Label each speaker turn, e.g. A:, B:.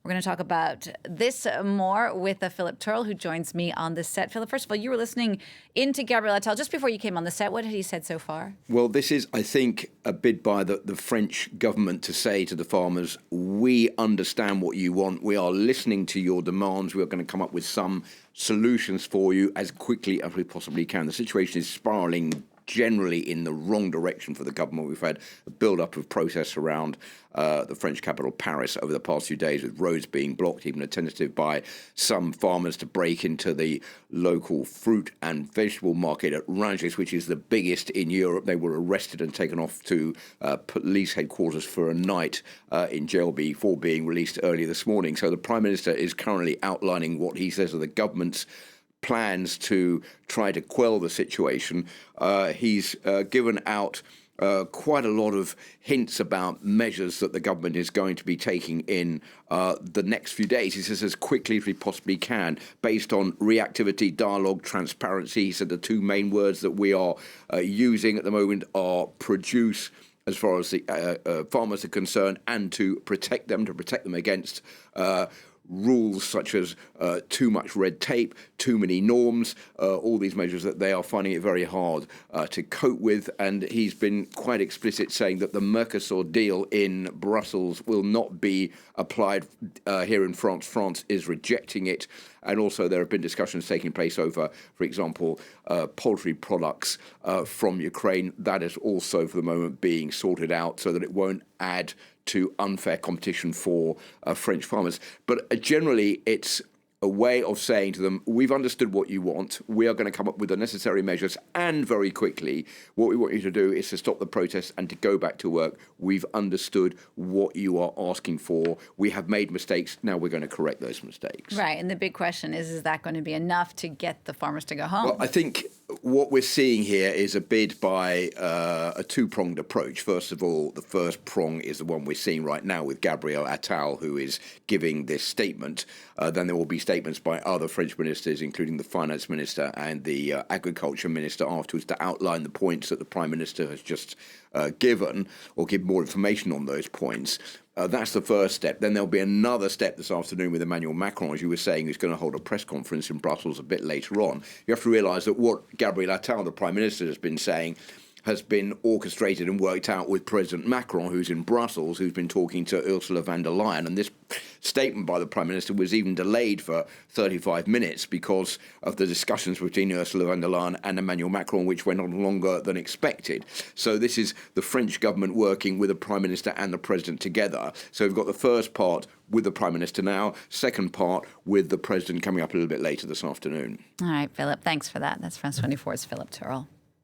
A: We're going to talk about this more with Philip Turle, who joins me on the set. Philip, first of all, you were listening into Gabriel Attal just before you came on the set. What had he said so far?
B: Well, this is, I think, a bid by the French government to say to the farmers, we understand what you want. We are listening to your demands. We are going to come up with some solutions for you as quickly as we possibly can. The situation is spiralling generally in the wrong direction for the government. We've had a build-up of protests around the French capital, Paris, over the past few days, with roads being blocked, even a tentative by some farmers to break into the local fruit and vegetable market at Rungis, which is the biggest in Europe. They were arrested and taken off to police headquarters for a night in jail before being released earlier this morning. So the Prime Minister is currently outlining what he says are the government's plans to try to quell the situation. He's given out quite a lot of hints about measures that the government is going to be taking in the next few days. He says as quickly as we possibly can, based on reactivity, dialogue, transparency. He said the two main words that we are using at the moment are produce, as far as the farmers are concerned, and to protect them against rules such as too much red tape, too many norms, all these measures that they are finding it very hard to cope with. And he's been quite explicit, saying that the Mercosur deal in Brussels will not be applied here in France. France is rejecting it. And also there have been discussions taking place over, for example, poultry products from Ukraine. That is also for the moment being sorted out so that it won't add to unfair competition for French farmers. But generally, it's a way of saying to them, we've understood what you want. We are going to come up with the necessary measures, and very quickly, what we want you to do is to stop the protests and to go back to work. We've understood what you are asking for. We have made mistakes. Now we're going to correct those mistakes.
A: Right. And the big question is that going to be enough to get the farmers to go home?
B: Well, I think what we're seeing here is a bid by a two-pronged approach. First of all, the first prong is the one we're seeing right now with Gabriel Attal, who is giving this statement. Then there will be statements by other French ministers, including the finance minister and the agriculture minister afterwards, to outline the points that the Prime Minister has just given, or give more information on those points. That's the first step. Then there'll be another step this afternoon with Emmanuel Macron, as you were saying, who's going to hold a press conference in Brussels a bit later on. You have to realise that what Gabriel Attal, the Prime Minister, has been saying has been orchestrated and worked out with President Macron, who's in Brussels, who's been talking to Ursula von der Leyen. And this statement by the Prime Minister was even delayed for 35 minutes because of the discussions between Ursula von der Leyen and Emmanuel Macron, which went on longer than expected. So this is the French government working with the Prime Minister and the President together. So we've got the first part with the Prime Minister now, second part with the President coming up a little bit later this afternoon.
A: All right, Philip, thanks for that. That's France 24's Philip Turle.